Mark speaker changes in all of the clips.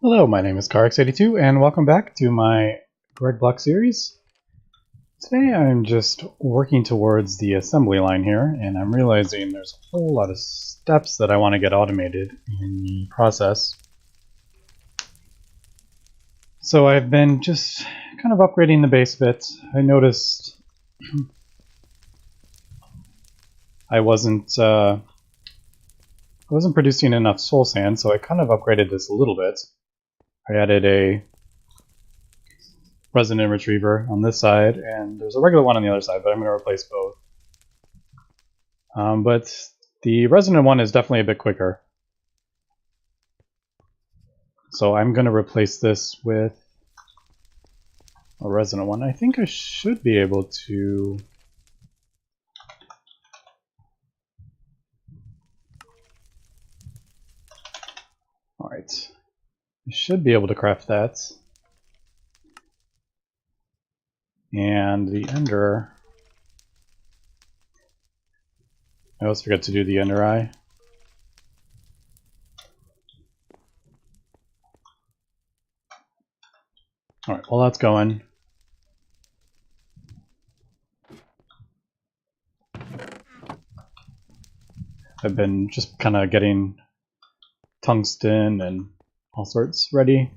Speaker 1: Hello, my name is CarX82 and welcome back to my GregBlock series. Today I'm just working towards the assembly line here and I'm realizing there's a whole lot of steps that I want to get automated in the process. So I've been just kind of upgrading the base bit. I noticed I wasn't producing enough soul sand, so I kind of upgraded this a little bit. I added a resonant retriever on this side, and there's a regular one on the other side, but I'm going to replace both. But the resonant one is definitely a bit quicker. So I'm going to replace this with a resonant one. I think I should be able to... Alright. I should be able to craft that. And the ender... I always forget to do the ender eye. Alright, well that's going. I've been just kind of getting tungsten and all sorts ready.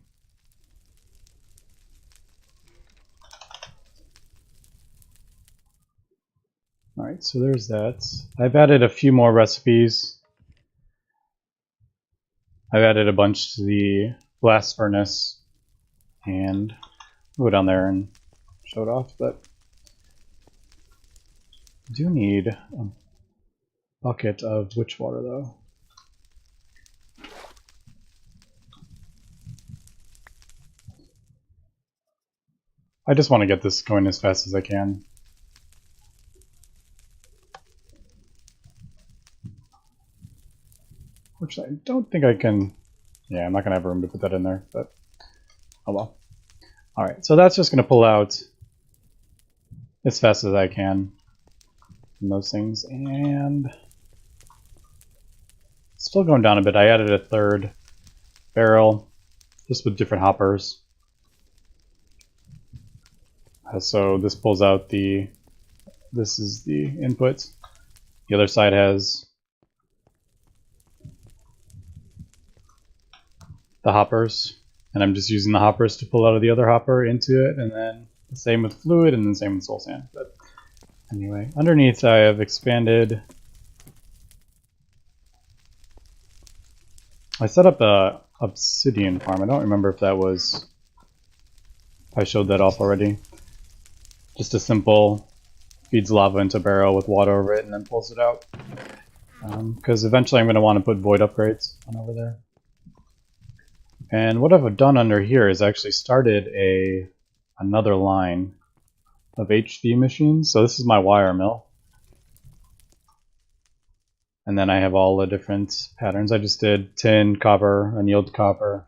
Speaker 1: Alright, so there's that. I've added a few more recipes. I've added a bunch to the blast furnace, and I'll go down there and show it off, but I do need a bucket of witch water though. I just want to get this going as fast as I can. Which I don't think I can... Yeah, I'm not going to have room to put that in there, but oh well. Alright, so that's just going to pull out as fast as I can from those things, and still going down a bit. I added a third barrel, just with different hoppers. So this pulls out the... This is the input. The other side has the hoppers, and I'm just using the hoppers to pull out of the other hopper into it, and then the same with fluid, and then same with soul sand. But anyway, underneath I have expanded. I set up a obsidian farm. I don't remember if that was... if I showed that off already. Just a simple feeds lava into a barrel with water over it and then pulls it out. Because eventually I'm going to want to put void upgrades on over there. And what I've done under here is actually started another line of HV machines. So this is my wire mill. And then I have all the different patterns. I just did tin, copper, annealed copper,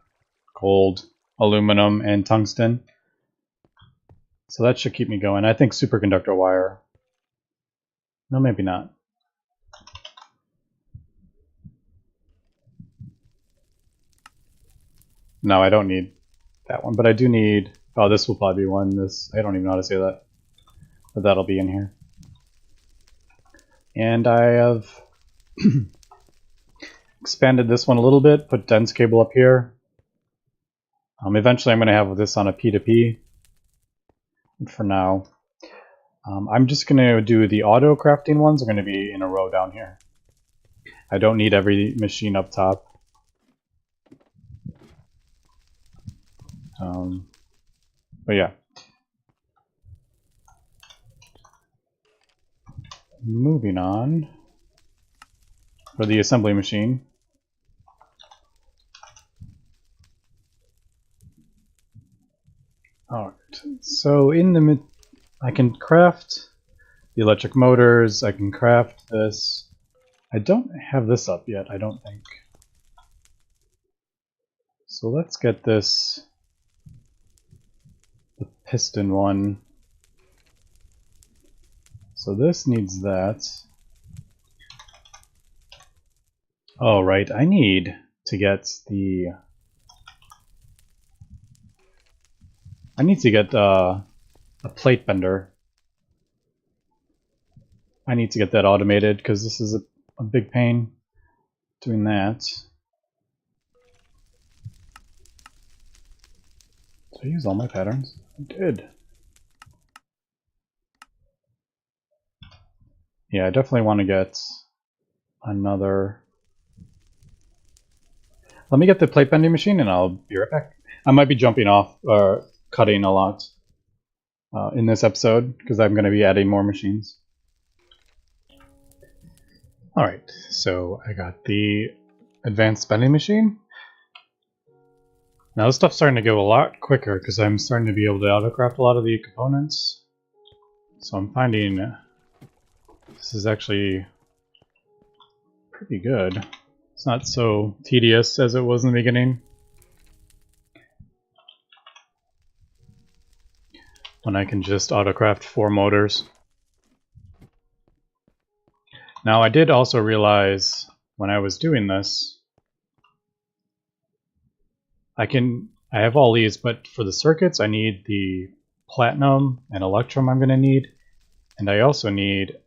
Speaker 1: gold, aluminum, and tungsten. So that should keep me going. I think superconductor wire. No, maybe not. No, I don't need that one, but I do need... Oh, this will probably be one. This, I don't even know how to say that. But that'll be in here. And I have expanded this one a little bit, put dense cable up here. Eventually I'm going to have this on a P2P. But for now, I'm just going to do the auto crafting ones. Are going to be in a row down here. I don't need every machine up top. But yeah. Moving on. For the assembly machine. Alright, so in the I can craft the electric motors, I can craft this. I don't have this up yet, I don't think. So let's get this, the piston one. So this needs that. Oh, right, I need to get the I need to get a plate bender. I need to get that automated because this is a big pain doing that. Did I use all my patterns? I did. Yeah, I definitely want to get another. Let me get the plate bending machine and I'll be right back. I might be jumping off or cutting a lot in this episode because I'm going to be adding more machines. Alright, so I got the advanced bending machine. Now this stuff's starting to go a lot quicker because I'm starting to be able to autocraft a lot of the components. So I'm finding this is actually pretty good. It's not so tedious as it was in the beginning. When I can just autocraft 4 motors. Now I did also realize when I was doing this, I have all these, but for the circuits I need the platinum and electrum I'm going to need, and I also need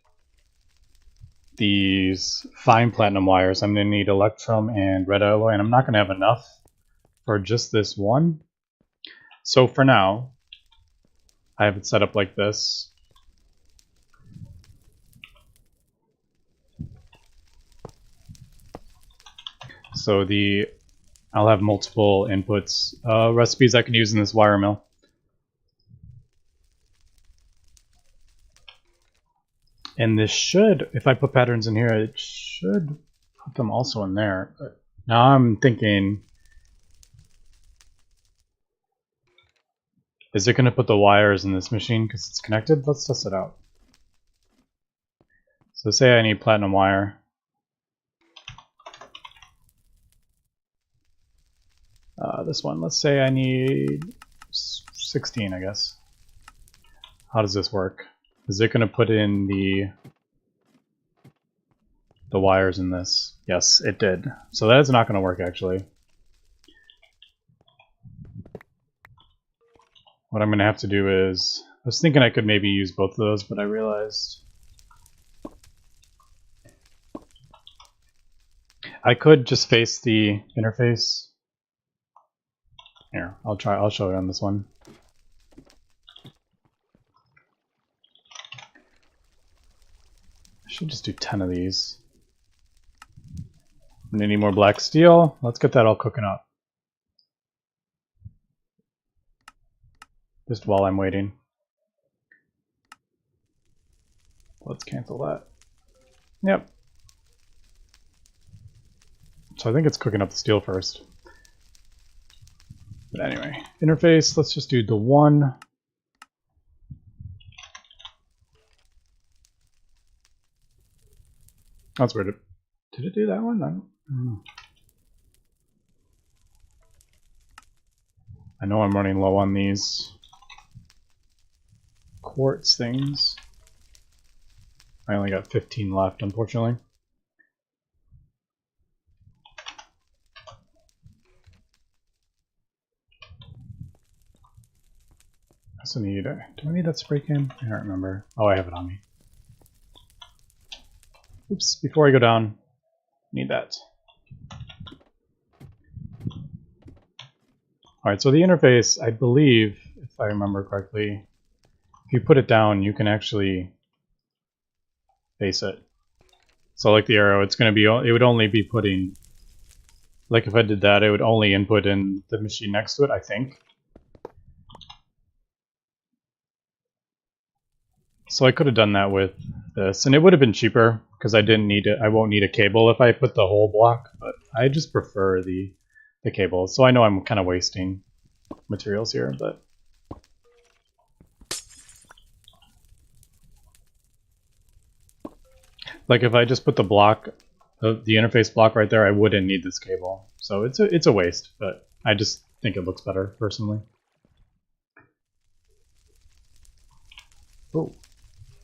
Speaker 1: these fine platinum wires. I'm going to need electrum and red alloy, and I'm not going to have enough for just this one. So for now, I have it set up like this. So I'll have multiple inputs, recipes I can use in this wire mill. And this should, if I put patterns in here, it should put them also in there. But now I'm thinking, is it going to put the wires in this machine because it's connected? Let's test it out. So say I need platinum wire. This one, let's say I need 16, I guess. How does this work? Is it going to put in the wires in this? Yes, it did. So that is not going to work actually. What I'm going to have to do is, I was thinking I could maybe use both of those, but I realized I could just face the interface. Here, I'll show it on this one. I should just do 10 of these. I'm gonna need more black steel. Let's get that all cooking up. Just while I'm waiting. Let's cancel that. Yep. So I think it's cooking up the steel first. But anyway, interface, let's just do the one. That's weird. Did it do that one? I don't know. I know I'm running low on these quartz things. I only got 15 left, unfortunately. I also need, do I need that spray can? I don't remember. Oh, I have it on me. Oops, before I go down, need that. Alright, so the interface, I believe, if I remember correctly, if you put it down, you can actually face it. So like the arrow, it's going to be, it would only be putting, like if I did that, it would only input in the machine next to it, I think. So I could have done that with this, and it would have been cheaper because I didn't need it. I won't need a cable if I put the whole block, but I just prefer the cable. So I know I'm kind of wasting materials here, but like if I just put the block, the interface block right there, I wouldn't need this cable. So it's a waste, but I just think it looks better personally. Oh.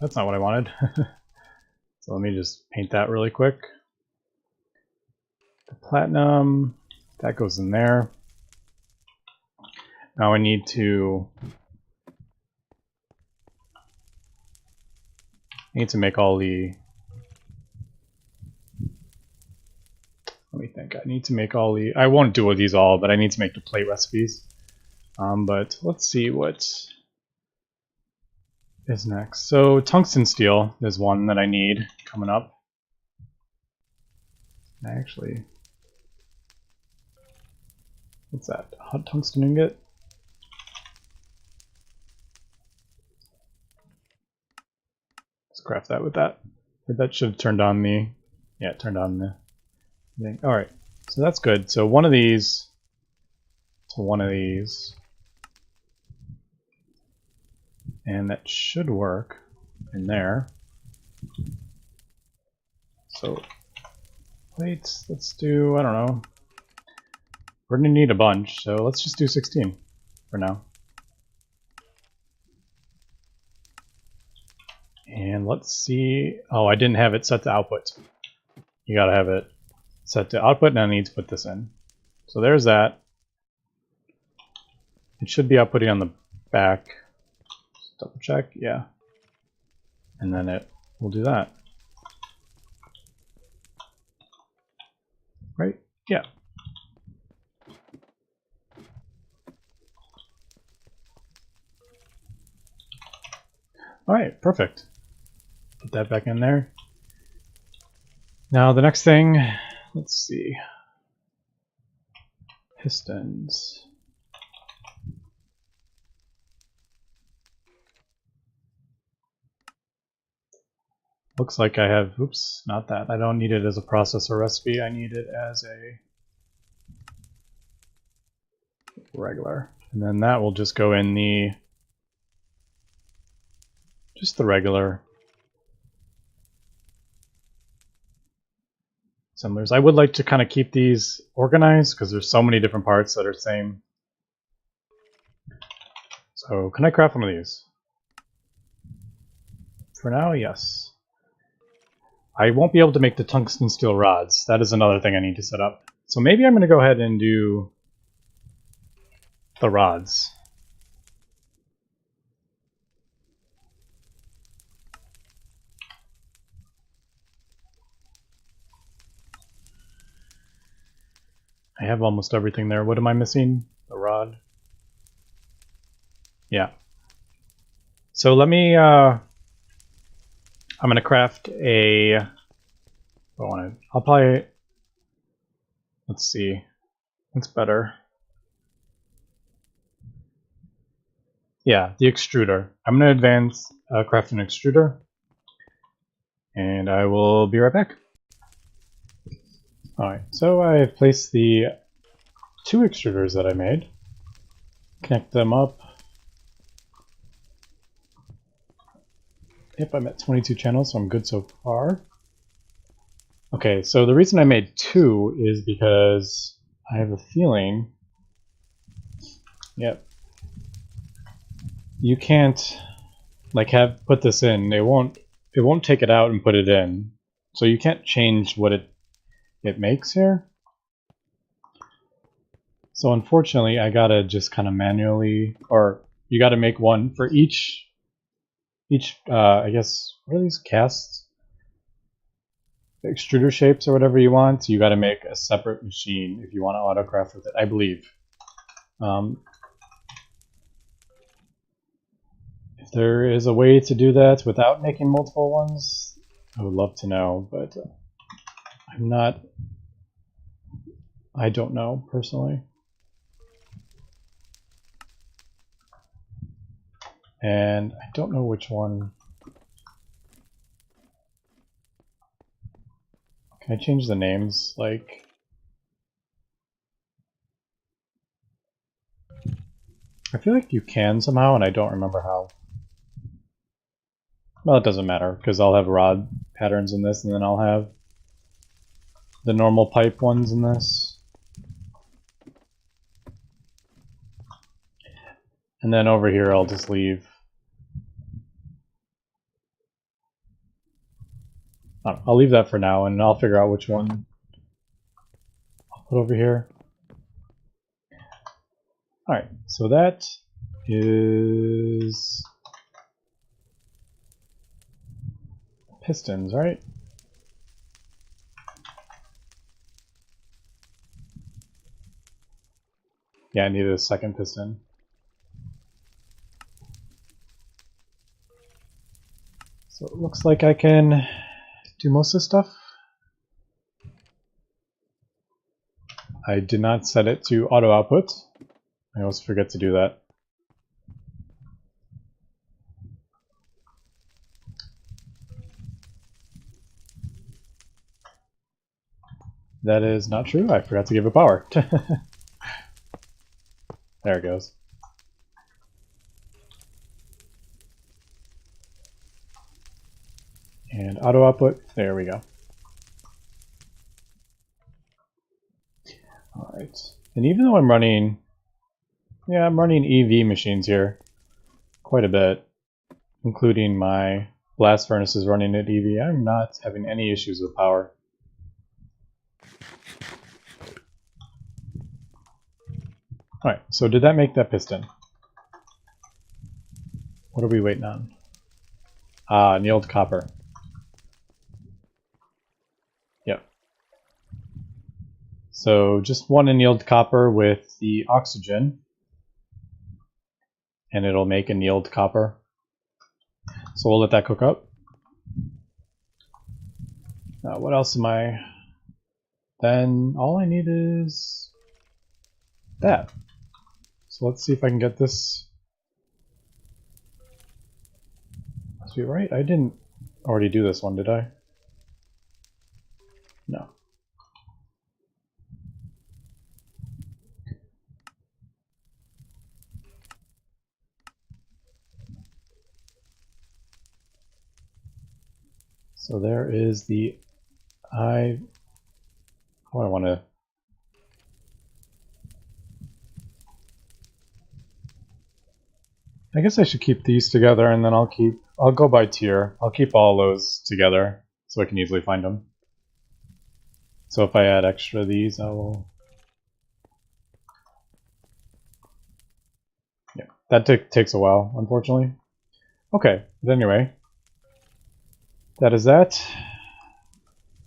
Speaker 1: That's not what I wanted. So let me just paint that really quick. The platinum, that goes in there. Now I need to make all the, let me think, I need to make all the, I won't do these all, but I need to make the plate recipes. But let's see what is next. So tungsten steel is one that I need coming up. Actually, what's that? Hot tungsten ingot? Let's craft that with that. That should have turned on the, yeah, it turned on the thing. Alright, so that's good. So one of these to one of these. And that should work in there. So plates, let's do, I don't know. We're gonna need a bunch, so let's just do 16 for now. And let's see, oh, I didn't have it set to output. You gotta have it set to output, and I need to put this in. So there's that. It should be outputting on the back. Just double check, yeah. And then it will do that. Right? Yeah. Alright, perfect. Put that back in there. Now the next thing, let's see. Pistons. Looks like I have, oops, not that. I don't need it as a processor recipe, I need it as a regular. And then that will just go in the, just the regular assemblers. I would like to kind of keep these organized because there's so many different parts that are same. So can I craft one of these? For now, yes. I won't be able to make the tungsten steel rods. That is another thing I need to set up. So maybe I'm going to go ahead and do the rods. I have almost everything there. What am I missing? The rod. Yeah. So let me, I'm going to craft a, I'll probably, let's see, what's better? Yeah, the extruder. I'm going to advance, craft an extruder, and I will be right back. Alright, so I've placed the 2 extruders that I made, connect them up. Yep, I'm at 22 channels, so I'm good so far. Okay, so the reason I made 2 is because I have a feeling, yep, you can't like put this in. It won't take it out and put it in. So you can't change what it makes here. So unfortunately, I gotta just kind of manually, or you gotta make one for each I guess, what are these casts? The extruder shapes or whatever you want. You gotta make a separate machine if you want to autocraft with it, I believe. If there is a way to do that without making multiple ones, I would love to know, but I don't know personally. And I don't know which one. Can I change the names? Like, I feel like you can somehow, and I don't remember how. Well, it doesn't matter, because I'll have rod patterns in this, and then I'll have the normal pipe ones in this. And then over here I'll just leave, I'll leave that for now, and I'll figure out which one I'll put over here. Alright, so that is pistons, right? Yeah, I need a second piston. So it looks like I can do most of this stuff. I did not set it to auto output. I always forget to do that. That is not true. I forgot to give it power. There it goes. And auto output. There we go. Alright. And even though I'm running... Yeah, I'm running EV machines here. Quite a bit. Including my blast furnaces running at EV. I'm not having any issues with power. Alright, so did that make that piston? What are we waiting on? Annealed copper. Yep. So just one annealed copper with the oxygen, and it'll make annealed copper. So we'll let that cook up. What else am I? Then all I need is that. So let's see if I can get this. Must be right. I didn't already do this one, did I? No. So there is the I want to. I guess I should keep these together, and then I'll go by tier. I'll keep all those together so I can easily find them. So if I add extra of these, I will. Yeah, that takes a while, unfortunately. Okay, but anyway, that is that.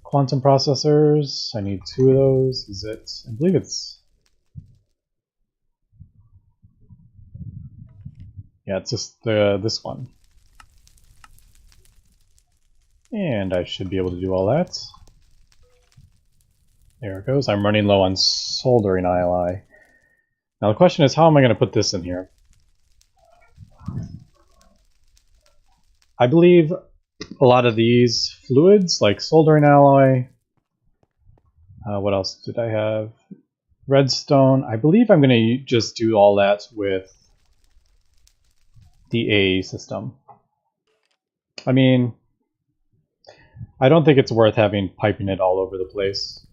Speaker 1: Quantum processors. I need 2 of those. Is it? I believe it's. Yeah, it's just this one. And I should be able to do all that. There it goes. I'm running low on soldering ILI. Now the question is, how am I going to put this in here? I believe a lot of these fluids, like soldering alloy, what else did I have? Redstone. I believe I'm going to just do all that with the A system. I mean, I don't think it's worth having piping it all over the place.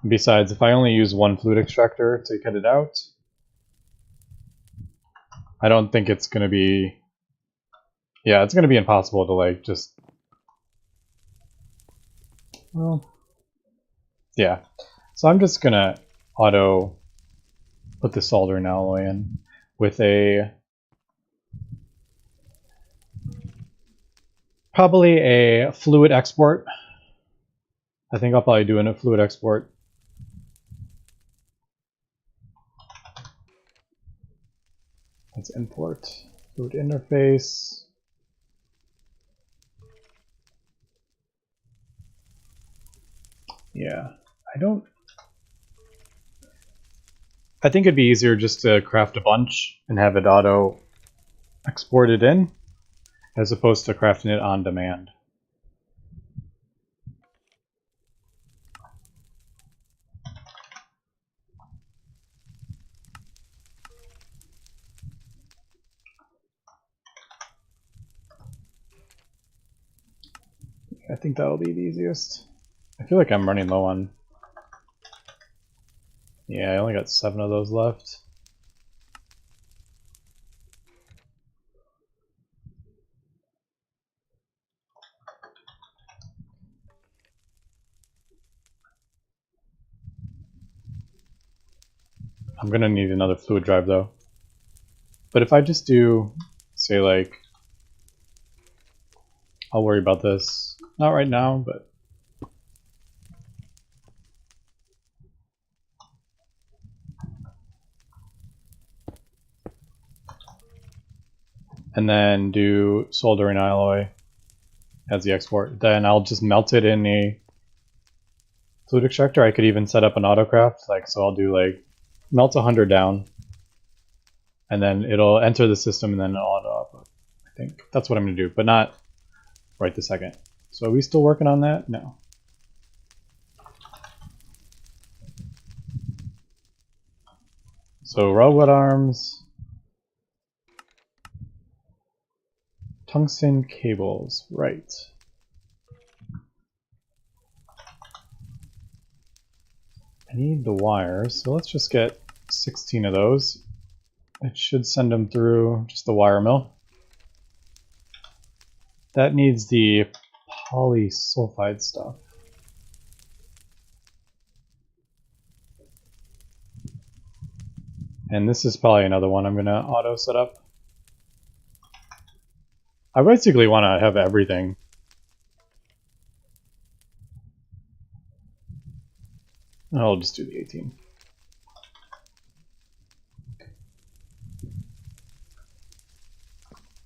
Speaker 1: Besides, if I only use one fluid extractor to cut it out, I don't think it's going to be... Yeah, it's going to be impossible to, like, just... Well... Yeah. So I'm just going to auto put the soldering alloy in with a... Probably a fluid export. I think I'll probably do a fluid export. Let's import fluid interface. Yeah, I think it'd be easier just to craft a bunch and have it auto export it in, as opposed to crafting it on demand. I think that'll be the easiest. I feel like I'm running low on... Yeah, I only got 7 of those left. I'm gonna need another fluid drive though. But if I just do, say like, I'll worry about this. Not right now, but and then do soldering alloy as the export. Then I'll just melt it in a fluid extractor. I could even set up an autocraft, like so I'll do like melt 100 down, and then it'll enter the system and then it'll auto output. I think that's what I'm gonna do, but not right this second. So are we still working on that? No. So robot arms, tungsten cables, right. I need the wires, so let's just get 16 of those. It should send them through just the wire mill. That needs the polysulfide stuff. And this is probably another one I'm gonna auto set up. I basically want to have everything. I'll just do the 18.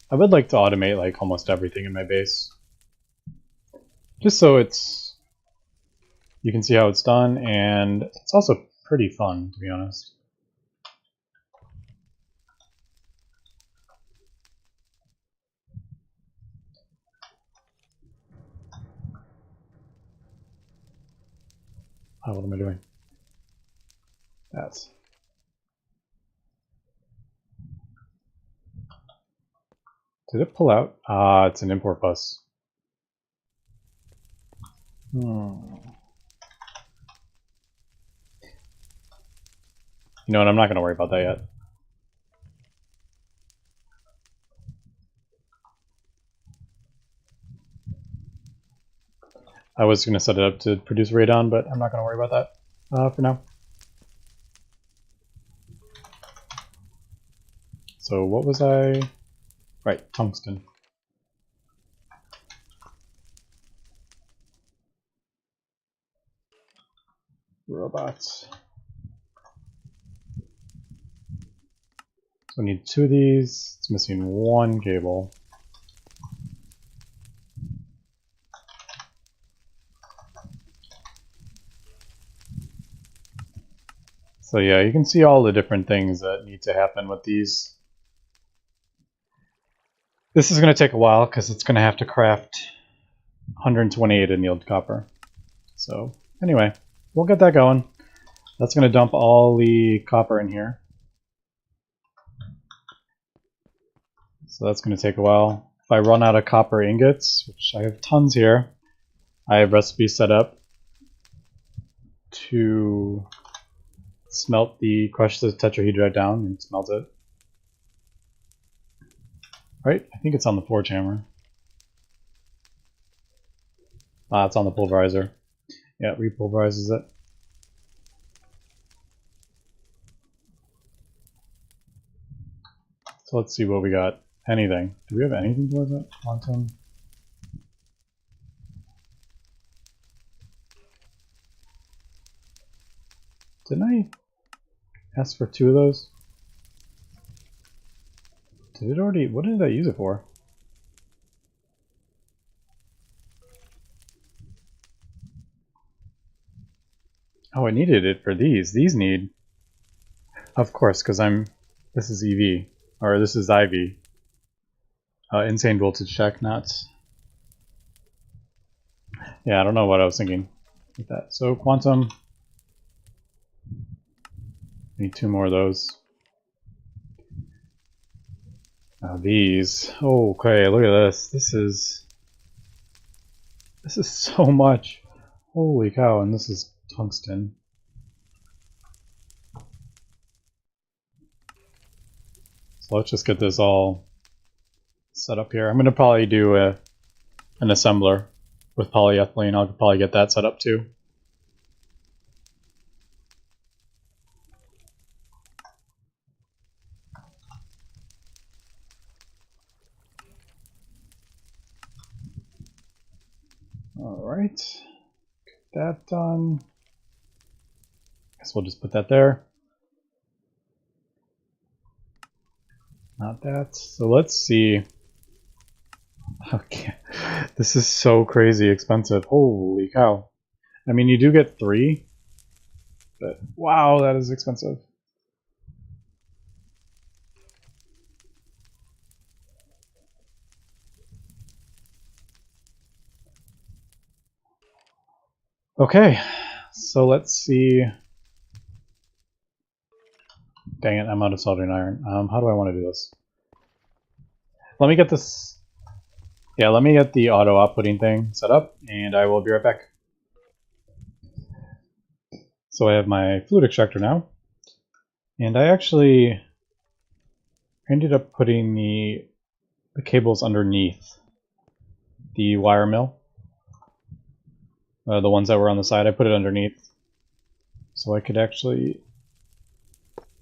Speaker 1: I would like to automate like almost everything in my base. Just so it's, you can see how it's done, and it's also pretty fun, to be honest. Oh, what am I doing? That's. Did it pull out? Ah, it's an import bus. You know what, I'm not going to worry about that yet. I was going to set it up to produce radon, but I'm not going to worry about that for now. So what was I? Right, tungsten. Robots. So I need 2 of these. It's missing 1 cable. So yeah, you can see all the different things that need to happen with these. This is going to take a while because it's going to have to craft 128 annealed copper. So anyway, we'll get that going. That's going to dump all the copper in here. So that's going to take a while. If I run out of copper ingots, which I have tons here, I have recipes set up to smelt the, crush the tetrahedrite down and smelt it. Right, I think it's on the forge hammer. Ah, it's on the pulverizer. Yeah, it repulverizes it. So let's see what we got. Anything. Do we have anything towards it? Quantum. Didn't I ask for 2 of those? Did it already? What did I use it for? Oh, I needed it for these. These need. Of course, because this is EV. Or this is IV. Insane voltage check, not. Yeah, I don't know what I was thinking with that. So, quantum. Need 2 more of those. Now these. Oh, okay, look at this. This is so much. Holy cow, and this is tungsten. So let's just get this all set up here. I'm going to probably do an assembler with polyethylene. I'll probably get that set up too. Alright, that done. Guess we'll just put that there. Not that. So let's see. Okay, this is so crazy expensive. Holy cow. I mean, you do get 3, but wow, that is expensive. Okay, so let's see. Dang it, I'm out of soldering iron. How do I want to do this? Let me get this. Yeah, let me get the auto outputting thing set up, and I will be right back. So I have my fluid extractor now, and I actually ended up putting the cables underneath the wire mill. The ones that were on the side, I put it underneath, so I could actually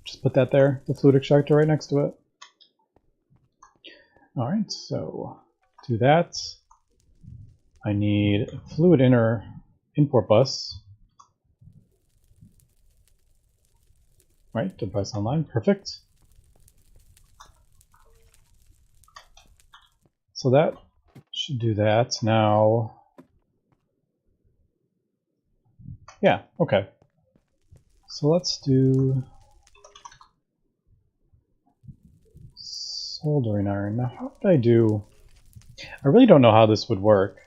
Speaker 1: just put that there, the fluid extractor right next to it. Alright, so to do that, I need a fluid inner import bus. Right, device online, perfect. So that should do that. Now, yeah, okay. So let's do soldering iron. Now, how would I do? I really don't know how this would work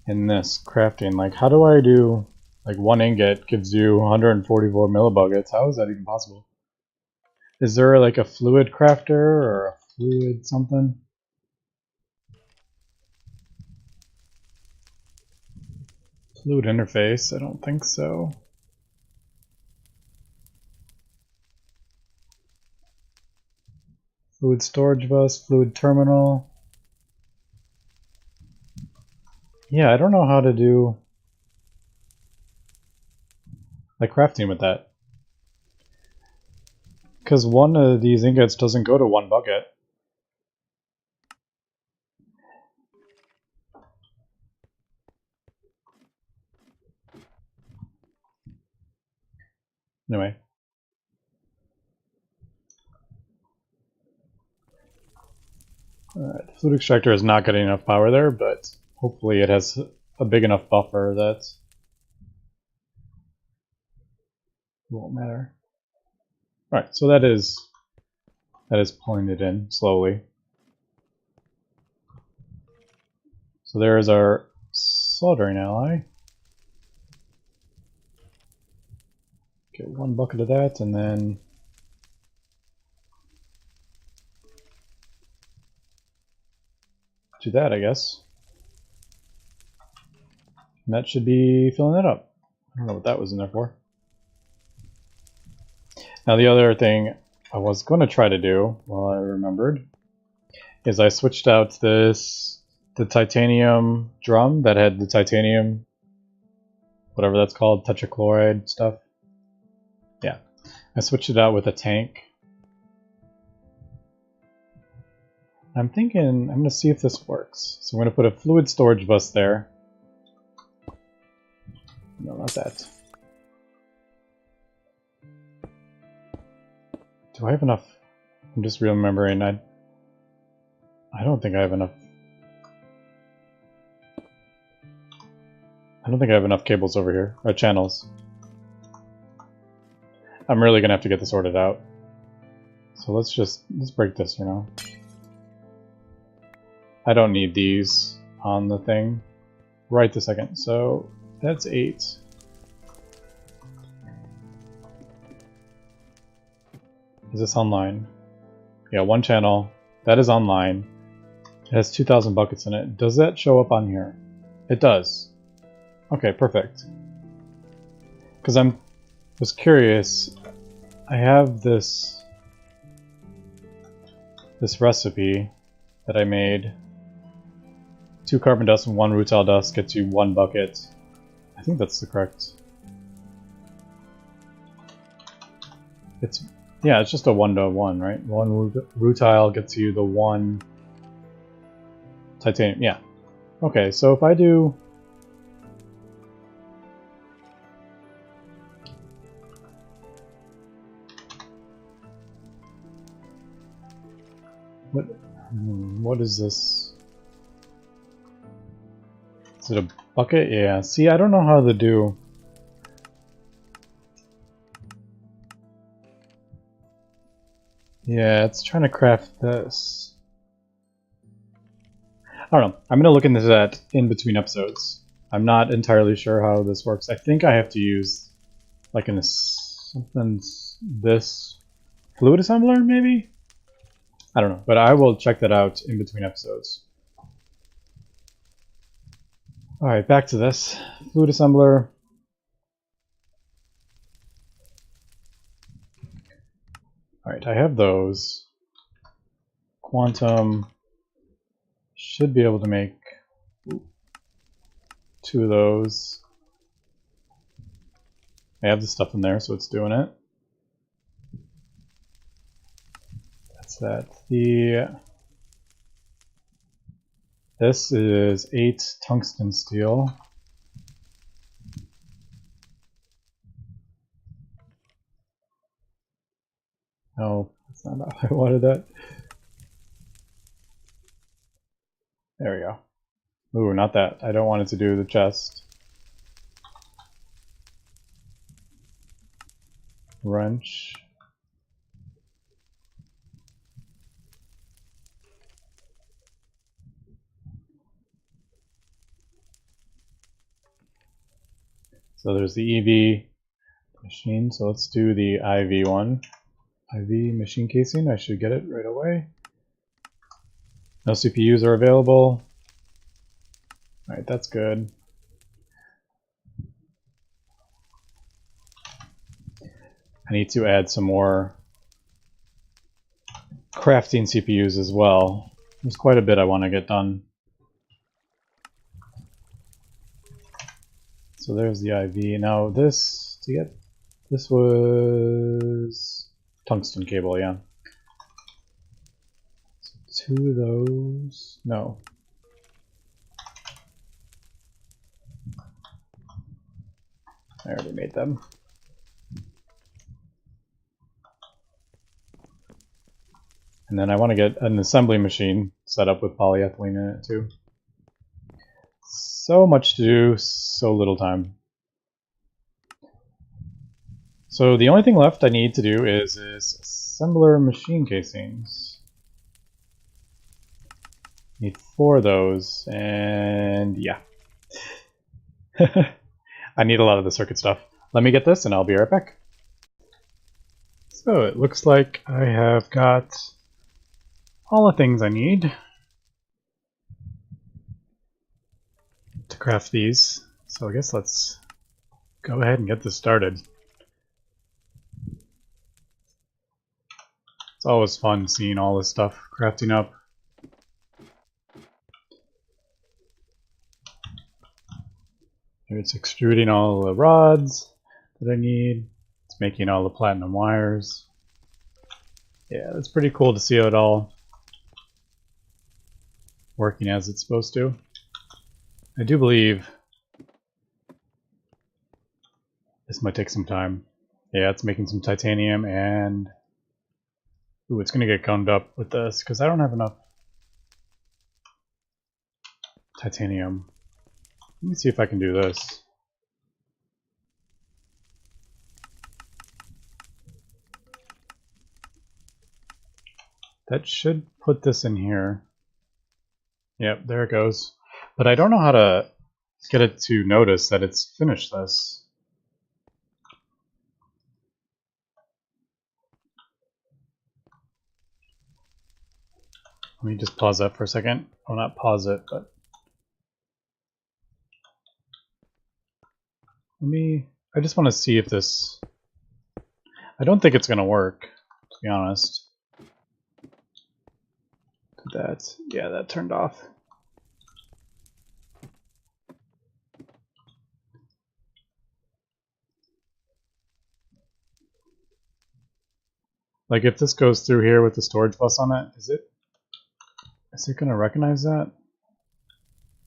Speaker 1: in this crafting. Like, how do I do? Like, 1 ingot gives you 144 millibuckets. How is that even possible? Is there like a fluid crafter or a fluid something? Fluid interface? I don't think so. Fluid storage bus, fluid terminal. Yeah, I don't know how to do like crafting with that. Because one of these ingots doesn't go to 1 bucket. Anyway. Alright, the fluid extractor is not getting enough power there, but hopefully it has a big enough buffer that it won't matter. Alright, so that is pulling it in slowly. So there is our soldering ally. Get 1 bucket of that, and then do that, I guess. And that should be filling it up. I don't know what that was in there for. Now the other thing I was going to try to do, while I remembered, is I switched out the titanium drum that had the titanium, whatever that's called, tetrachloride stuff. Yeah, I switched it out with a tank. I'm thinking I'm going to see if this works. So I'm going to put a fluid storage bus there. No, not that. Do I have enough? I'm just remembering. I don't think I have enough. I don't think I have enough cables over here, or channels. I'm really gonna have to get this sorted out. So let's break this, you know. I don't need these on the thing right this second. So that's 8. Is this online? Yeah, 1 channel. That is online. It has 2,000 buckets in it. Does that show up on here? It does. Okay, perfect. Because I was curious. I have this recipe that I made. 2 carbon dust and 1 rutile dust gets you 1 bucket. I think that's the correct. Yeah, it's just a 1-to-1, right? 1 rutile gets you the 1 titanium. Yeah. Okay, so if I do... What is this? Is it a bucket? Yeah. See, I don't know how to do... Yeah, it's trying to craft this. I don't know. I'm going to look into that in between episodes. I'm not entirely sure how this works. I think I have to use like something, this fluid assembler maybe? I don't know, but I will check that out in between episodes. Alright, back to this. Fluid assembler. Alright, I have those. Quantum. Should be able to make 2 of those. I have the stuff in there, so it's doing it. That's that. This is 8 tungsten steel. No, that's not how I wanted that. There we go. Ooh, not that. I don't want it to do the chest. Wrench. So there's the EV machine. So let's do the IV one. IV machine casing. I should get it right away. No CPUs are available. Alright, that's good. I need to add some more crafting CPUs as well. There's quite a bit I want to get done. So there's the IV. Now this, to get, this was tungsten cable, yeah. So 2 of those, no. I already made them. And then I want to get an assembly machine set up with polyethylene in it too. So much to do, so little time. So the only thing left I need to do is assembler machine casings. Need 4 of those, and yeah. I need a lot of the circuit stuff. Let me get this and I'll be right back. So it looks like I have got all the things I need to craft these. So I guess let's go ahead and get this started. It's always fun seeing all this stuff crafting up. Here it's extruding all the rods that I need. It's making all the platinum wires. Yeah, it's pretty cool to see how it all working as it's supposed to. I do believe this might take some time. Yeah, it's making some titanium and... Ooh, it's going to get gummed up with this because I don't have enough titanium. Let me see if I can do this. That should put this in here. Yep, there it goes. But I don't know how to get it to notice that it's finished this. Let me just pause that for a second. Well, not pause it, but... I just want to see if this... I don't think it's going to work, to be honest. Yeah, that turned off. Like if this goes through here with the storage bus on it, is it going to recognize that?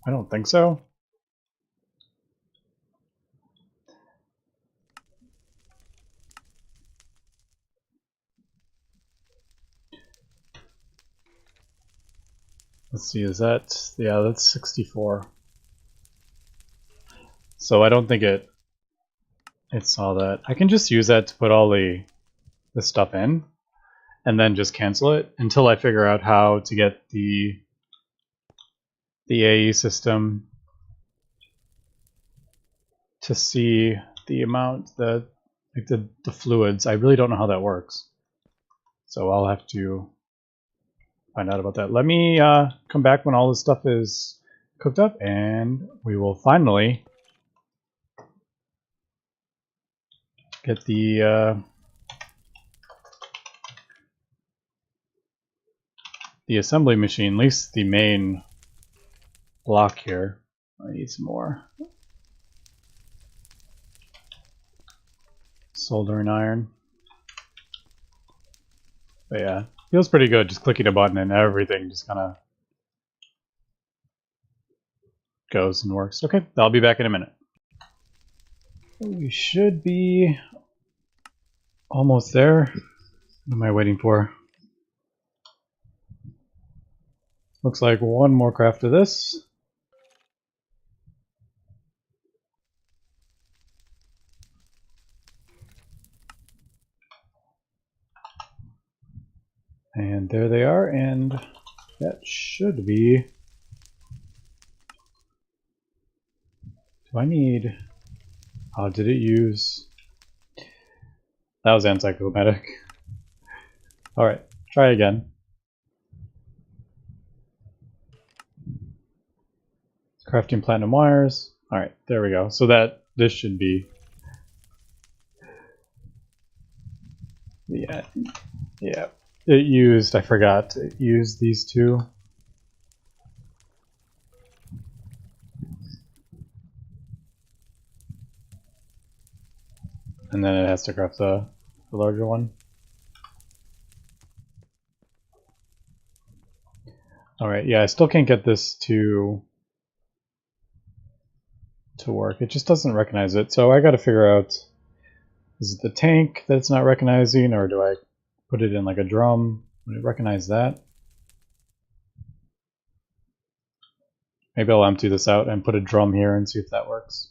Speaker 1: I don't think so. Let's see, is that, yeah, that's 64. So I don't think it saw that. I can just use that to put all the stuff in and then just cancel it until I figure out how to get the AE system to see the amount, the fluids. I really don't know how that works. So I'll have to find out about that. Let me come back when all this stuff is cooked up, and we will finally get the assembly machine, at least the main block here. I need some more soldering iron. But yeah, feels pretty good just clicking a button and everything just kind of goes and works. Okay, I'll be back in a minute. We should be almost there. What am I waiting for? Looks like one more craft of this. And there they are, and that should be... Do I need... Oh, did it use... That was anticlimactic. Alright, try again. Crafting platinum wires. Alright, there we go. So this should be... Yeah. It used, I forgot, it used these two. And then it has to craft the larger one. Alright, yeah, I still can't get this to work. It just doesn't recognize it. So I gotta figure out, is it the tank that it's not recognizing, or do I put it in like a drum? Would it recognize that? Maybe I'll empty this out and put a drum here and see if that works.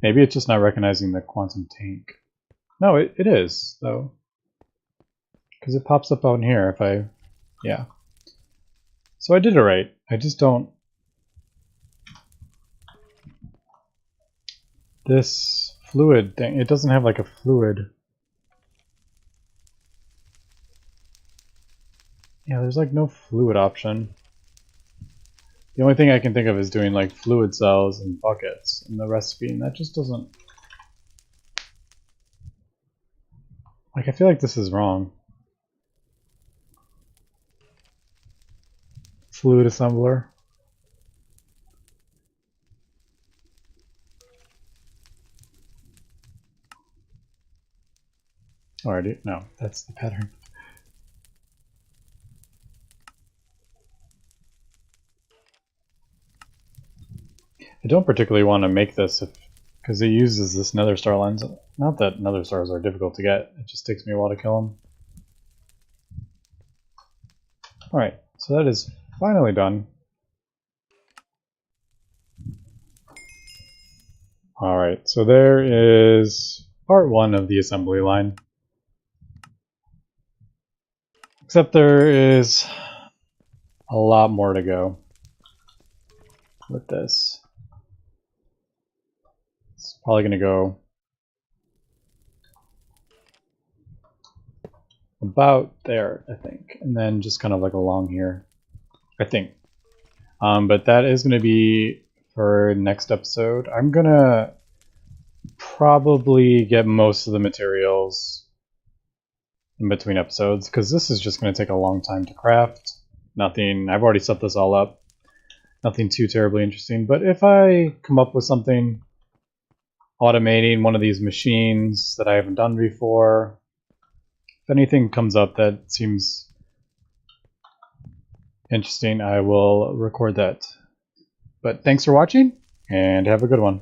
Speaker 1: Maybe it's just not recognizing the quantum tank. No, it is, though. Because it pops up out here if I... Yeah. So I did it right. I just don't... This fluid thing, it doesn't have like a fluid. Yeah, there's like no fluid option. The only thing I can think of is doing like fluid cells and buckets in the recipe, and that just doesn't... Like, I feel like this is wrong. Fluid assembler. Alrighty, no, that's the pattern. I don't particularly want to make this because it uses this nether star lens. Not that nether stars are difficult to get, it just takes me a while to kill them. Alright, so that is finally done. Alright, so there is part 1 of the assembly line. Except there is a lot more to go with this. It's probably going to go about there, I think, and then just kind of like along here, I think. But that is going to be for next episode. I'm going to probably get most of the materials in between episodes, because this is just going to take a long time to craft. Nothing, I've already set this all up. Nothing too terribly interesting, but if I come up with something automating one of these machines that I haven't done before, if anything comes up that seems interesting, I will record that But thanks for watching, and have a good one.